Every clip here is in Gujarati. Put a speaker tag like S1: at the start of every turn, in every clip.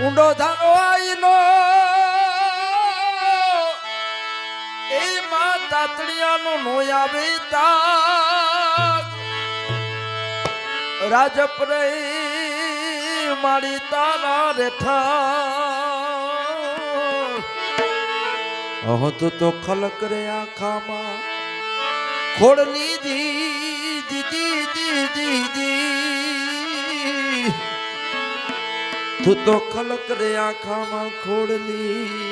S1: ઊંડો ધાનો આઈલો એ માં તાતડિયાનો નો આવે તાજ રાજપરે મારી તારા રેઠા અહ તો ખલક રે આખામાં ખોડલી દી તું તો ખલક રે આખામાં ખોડલી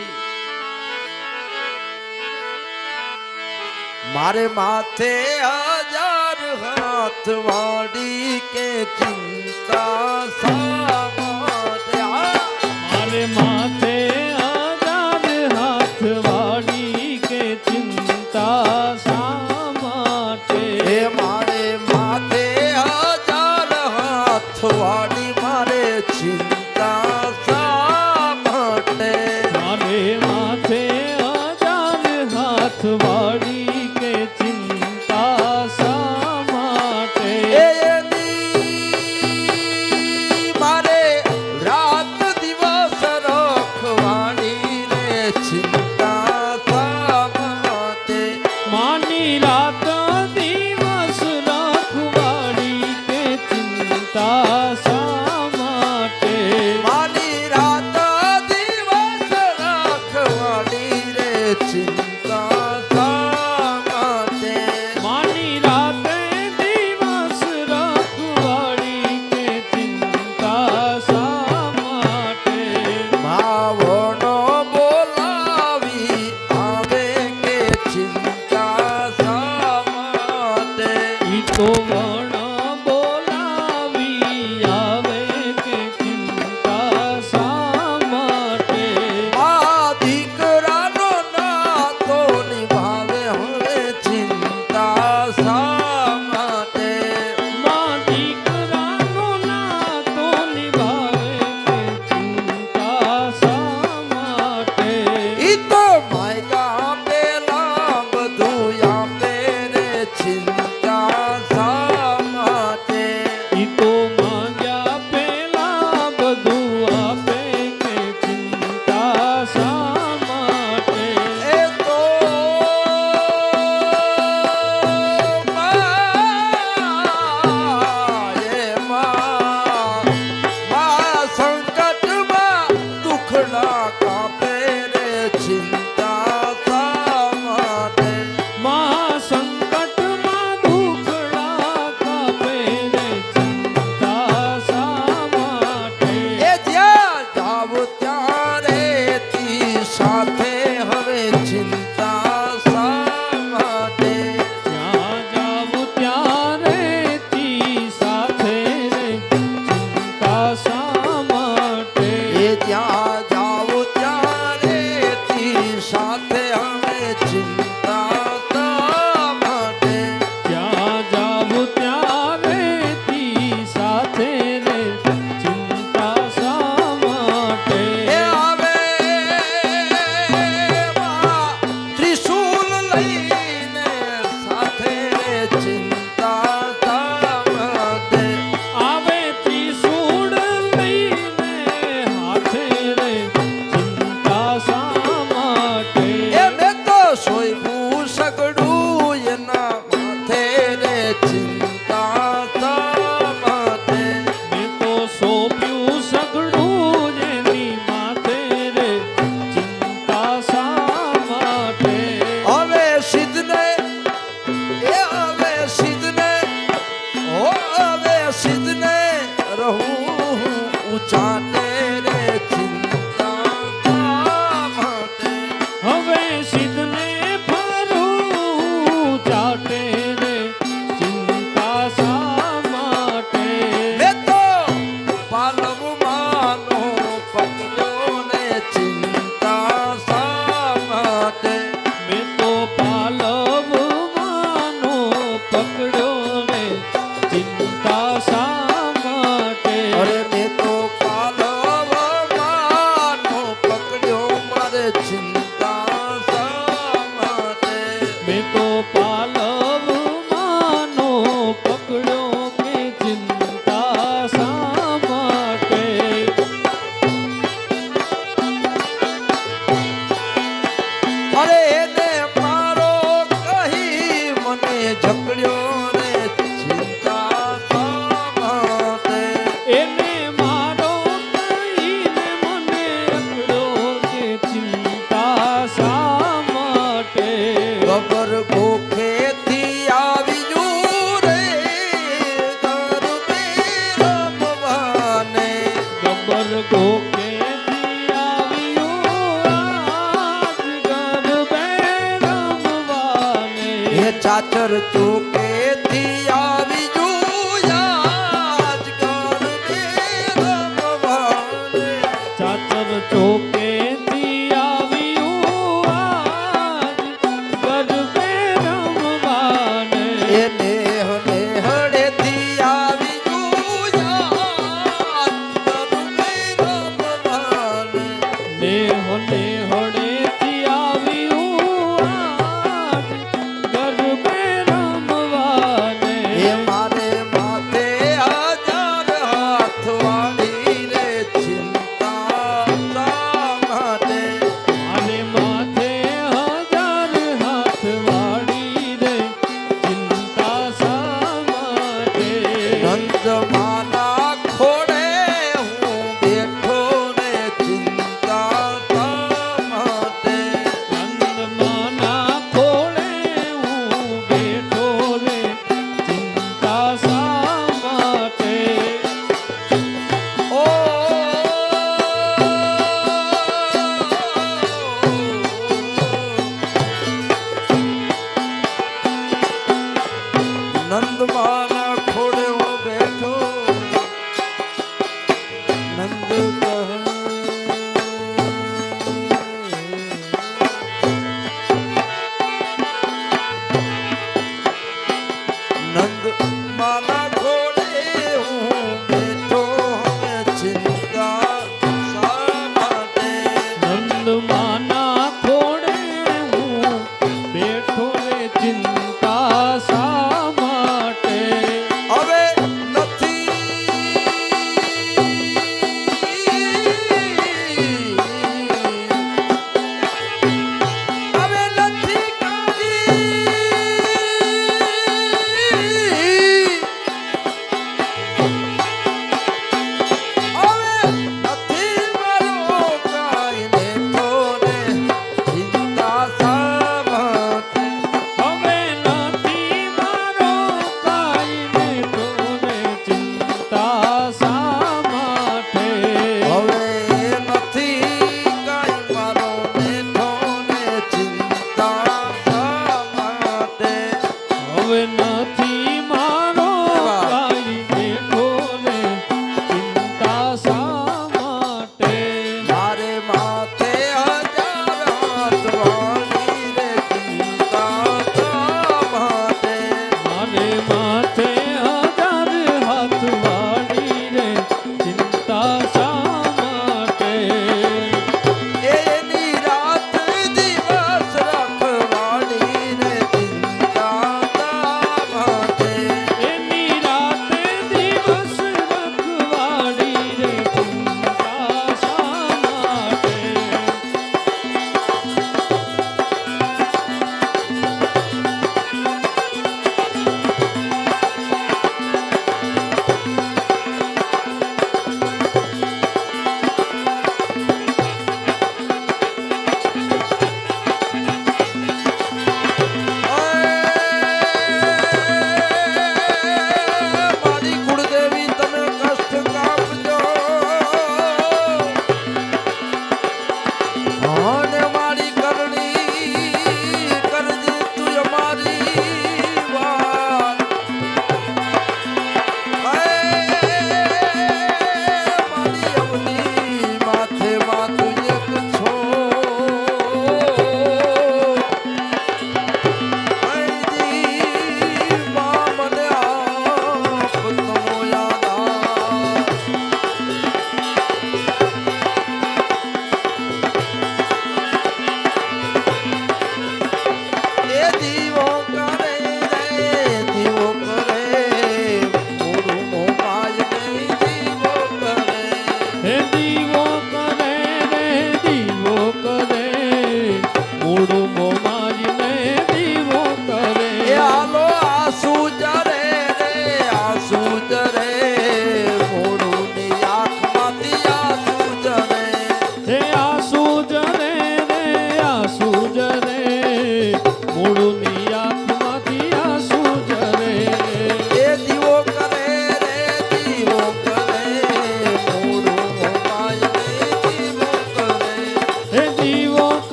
S1: મારે માથે 1000 હાથ વાડી કે ચિંતા શા માટે
S2: મારે માથે 1000 હાથ વાડી કે ચિંતા શા માટે
S1: હે મારે માથે 1000 હાથ વાડી મારે ચિંતા શા માટે
S2: મારે માથે 1000 હાથ વાડી કે ચિંતા શા માટે
S1: મારે રાત દિવસ ચાચર ચોકેથી આવી આજ ગરબે રમવાને.
S2: ચાચર ચોકેથી આવ્યું આજ ગરબે રમવાને.
S1: એ નેહ નેહડેથી આવી આજ ગરબે રમવાને.
S2: નેહો નેહડેથી આવ્યું આજ ગરબે રમવાને.
S1: એ મારે માથે હજાર હાથ વાળી રે ચિંતા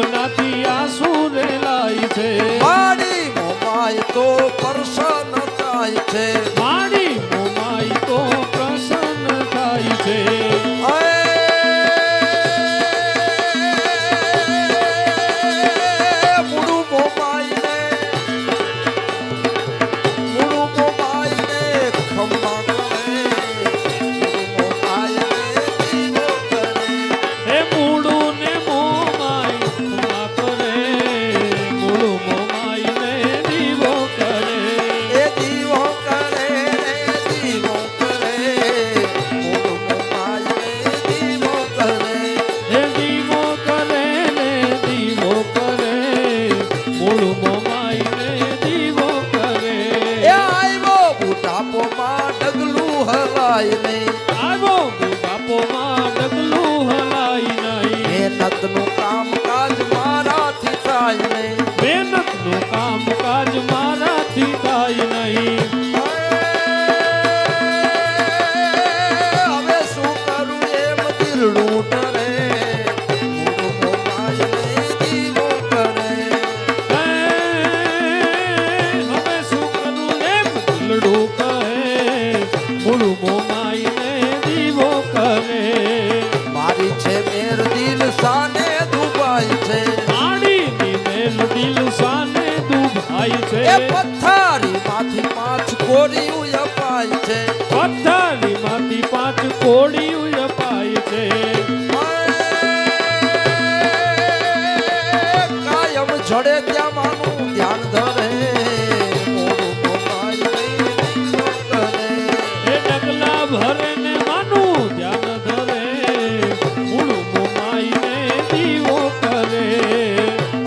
S2: ભાવનાથી આંસુ રેલાય છે
S1: મારી મોમાય તો પ્રસન્ન થાય છે
S2: મારી મોમાઈ તો પ્રસન્ન થાય છે
S1: મૂળું મોમાઈને ખંભા કરે મૂળું મોમાઈને દીવો કરે
S2: હે મૂળું ને મોમાઈ ખુમા કરે મૂળું મોમાઈ ને દીવો કરે
S1: એ દીવો કરે દીવો કરે મૂળું મોમાઈને દીવો કરે
S2: હે દીવો કરે ને દીવો કરે મૂળું મોમાઈ ને દીવો કરે
S1: એ આવ્યો બુઢાપોમાં ડગલું હલાય નહીં
S2: આવ્યો બાપોમાં ડગલું હલાય નહીં
S1: મહેનતનું કામકાજ મારાથી થાય નહીં
S2: મહેનતનું કામકાજ મારાથી થાય નહીં
S1: હવે શું કરું એમ દિલડું ડરે મૂળું મોમાઈને દીવો કરે
S2: હે, હવે શું કરું એમ દિલડું કહે મૂળું મોમાઈને દીવો કરે
S1: મારી છે મેર દિલ સાને દુબાય છે
S2: પાણીની મેલ દિલ સાને દુભાય છે
S1: એ પથ્થારીમાંથી 5 કોરિયું અપાય છે
S2: પથ્થરીમાંથી 5 કોડિયું અપાય છે
S1: કાયમ જડે ત્યાં માનું ધ્યાન ધરે મોડું મોમાઈને દીવો કરે
S2: એ ડગલા ભરે ને માનું ધ્યાન ધરે મૂળું મોમાઈને દીવો કરે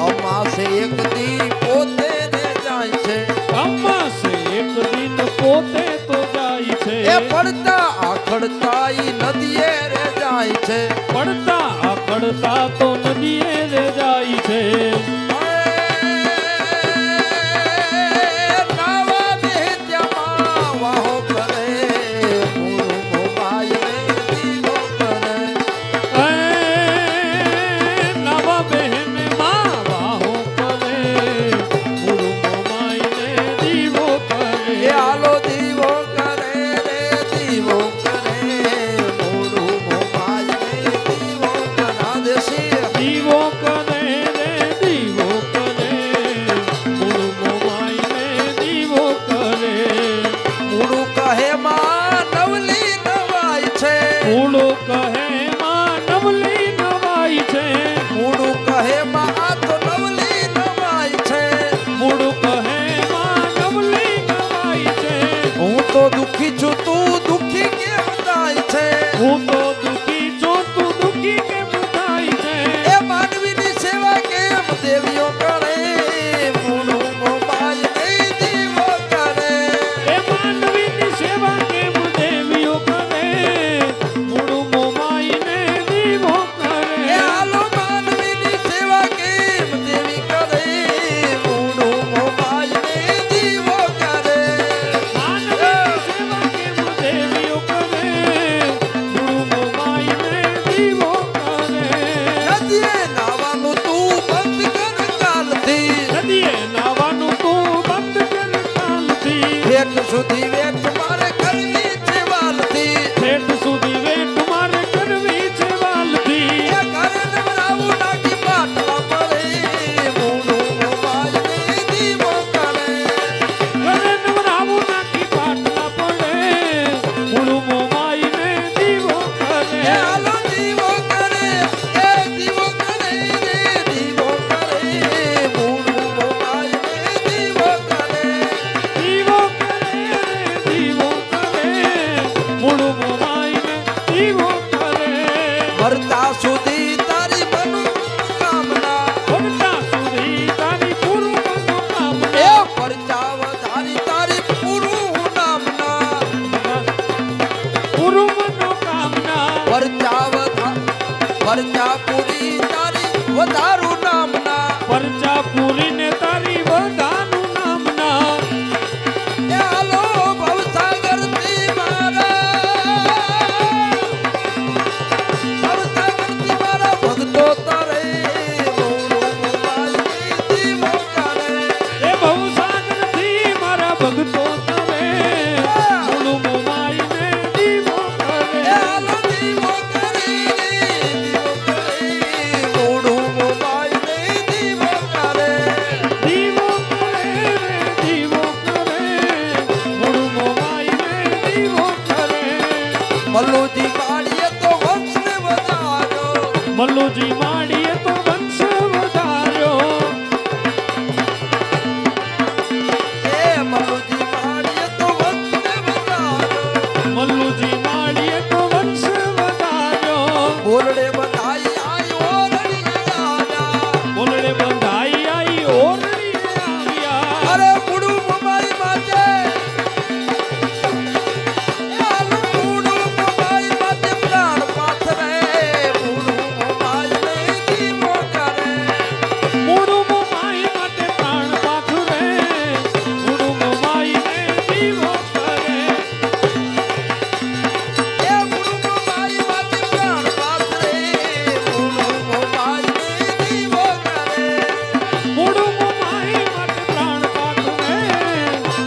S1: અમાસે એક દી પોતે રે જાય છે
S2: અમાસે એક દિન પોતે તો જાય છે
S1: એ પડતા આખડતા ઈ નદીએ રે જાય છે
S2: પડતા આકડતા તો નદીએ રે જાય છે
S1: નાવા બેહત્યામાં વાહો કરે મૂળું મોમાઈને દીવો કરે
S2: એ નવા બહેન માં વાહો કરે મૂળું મોમાઈને દીવો
S1: એ
S2: કરે
S1: હાલો દીવો કરે રે દીવો કરે મૂળું મોમાઈને દીવો કરા દેશી
S2: દીવો કરે રે દીવો કરે મૂળું મોમાઈને દીવો કરે
S1: મૂળું કહે માં નવલી નવાય છે
S2: મૂળું કહે માં નવલી નવાઈ છે
S1: મૂળું કહે માં આ તો નવલી નવાય છે
S2: મૂળું કહે માં નવલી નવાઈ છે
S1: હું તો દુખી છું તું દુખી કેમ થાય છે
S2: હું તો દુખી છું તું દુખી કેમ થાય છે
S1: એ માનવીની સેવા કેમ દેવીઓ કરે મૂળું મોમાઈને દીવો કરે
S2: એ માનવીની સેવા કેમ દેવીઓ કરે મૂળું મોમાઈને દીવો
S1: એ
S2: કરે
S1: હાલો માનવીની સેવા કેમ દેવી કરે મૂળું મોમાઈને દીવો કરે
S2: માનવીની સેવા કેમ દેવીઓ કરે મૂળું મોમાઈને દીવો કરે
S1: નદીએ નાવાનું તું બંધ કર કાલથી
S2: નદીએ નાવાનું તું બંધ કર કાલથી
S1: ઠેઠ સુધી વેઠ મારે કરવી છે વાલથી
S2: ઠેઠ સુધી વેઠ મારે કરવી છે વાલથી
S1: એ ઘરે નવરાવું નાખી પાટલા પડે મૂળું મોમાઈને દીવો કરે
S2: ઘરે નવરાવું નાખી પાટલા પડે મૂળું મોમાઈને દીવો
S1: એ
S2: કરે
S1: હાલો દીવો કરે એ દીવો કરે રે દીવો કરે મૂળું મોમાઈને દીવો કરે
S2: દીવો કરે રે મલ્લુજી માડીએ તો વંશ વધાર્યો
S1: એ મલ્લુજી માડીએ તો વંશ વધાર્યો
S2: મલ્લુજી માડીએ તો વંશ વધાર્યો
S1: બોલડે બધાઈ આયો રડી આવ્યા
S2: બોલડે બંધાઈ આઈ ઓરડી આવ્યા
S1: અરે મુડું મોમાઈ માટે મુડું મોમાઈ માટે પ્રાણ પાથરે મુડું મોમાઈ ને જીવો કરે
S2: મૂળું મોમાઈ માટે પ્રાણ પાથરે મૂળું મોમાઈ ને જીવો કરે
S1: એ મુડું મોમાઈ માટે પ્રાણ પાથરે મુડું મોમાઈ ને જીવો કરે
S2: મૂળું મોમાઈ માટે પ્રાણ પાથરે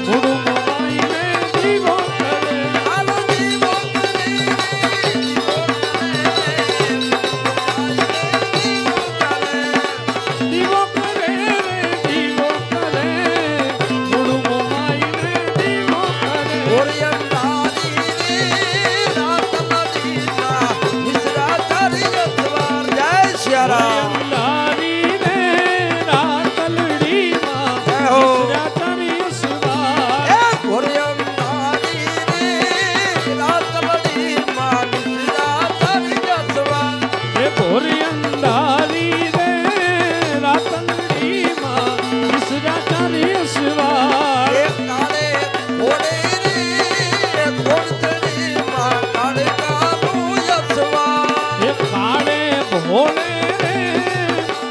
S2: મૂળું મોમાઈ ને જીવો કરે
S1: હાલો જીવો કરે જીવો કરે
S2: જીવો કરે રે જીવો કરે મૂળું મોમાઈ ને જીવો કરે
S1: ઓરિયંતારી રે રાતમદીના મિશ્રા તારી અતવાર જય સિયારામ
S2: અંધારી રે રાતલડીમાં
S1: જય હો.
S2: વિસરા તારી અસવાર
S1: એ ઓરિયંતારી રે રાતમદીના મિશ્રા તારી અતવાર
S2: હે ઘોરી અંધારી રે રાતલડીમાં વિસરા તારી અસવાર
S1: એ કાળે ઓડે રે કોડતડી માં કાળકાનું યસવાર
S2: હે કાળે ભોળે રે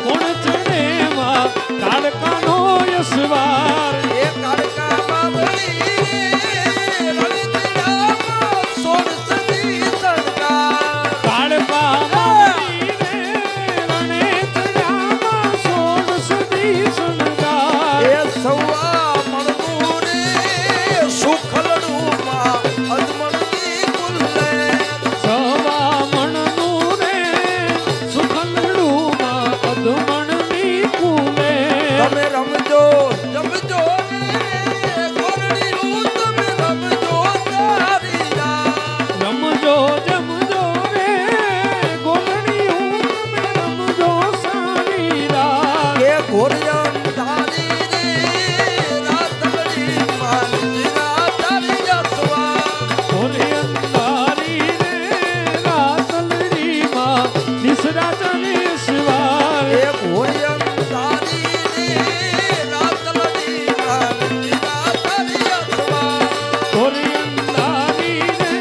S2: કોણ ચડે માં કાળકાનો યસવાર
S1: એ કાળકા બાબળી રે રણજીરામાં સોળ સદી સરકાર
S2: કાળકા મારી રે રણે ચડ્યામાં સોળ સદી શણગાર
S1: એ સૌવા મણનું રે સુખલડું માં અજમણની કુલ્લે
S2: સવા મણનું રે સુખલડુમાં અધમણની કુલે
S1: તમે રમજો જમજો રે ગોરડીયું તમે રમજો તારી યાર
S2: રમજો જમજો રે ગોળણીયું તમે રમજો સારી રાત
S1: એ ઘોરિયંતારી રે રાતમડી માં નિજરા તારી યસવાર
S2: ઘોરે અંધારી રે રાતલડીમાં નિસરા ચલે સવાર
S1: એ ઘોરિયંતારી રે રાતમડી માં નિજરા તારી યસવાર
S2: ઘોરે અંધારી રે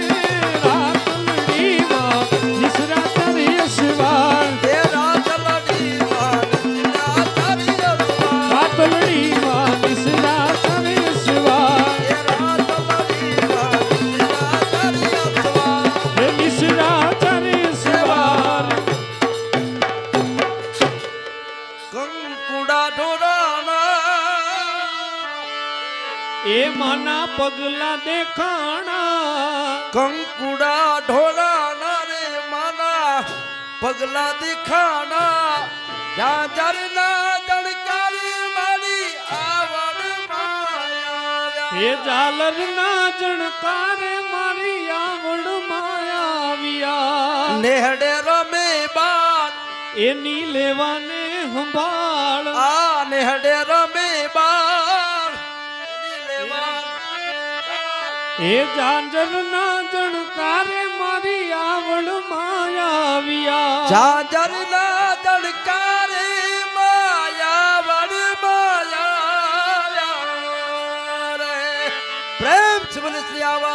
S2: રાતલડીમાં નિસરા ચલે સવાર
S1: એ રાતમડી માં નિજરા તારી યસવાર
S2: રાતલડીમાં નિસરા ચલે સવાર
S1: એ રાતમડી માં નિજરા તારી યસવાર
S2: હે નિસરા ચલે સવાર
S1: કંકુડા ઢોરાના
S2: એ માના પગલા દેખાણા
S1: કંકુડા ઢોરાના રે માના પગલા દેખાણા જાજરના જણકારી મારી આવડ માયા
S2: હે ઝાલરના જણકારે મારી આવડ માયાવ્યા
S1: નેહડે રમે બાર
S2: એની લેવાને સંભાળ
S1: આ નેહડે રમે બાર એની લેવાન
S2: હે ઝાંઝરના જણકારે મારી આવડ માયાવ્યા
S1: જાજરના જણકારે માયા વડ માયા રે પ્રેમ से बोले श्री आवा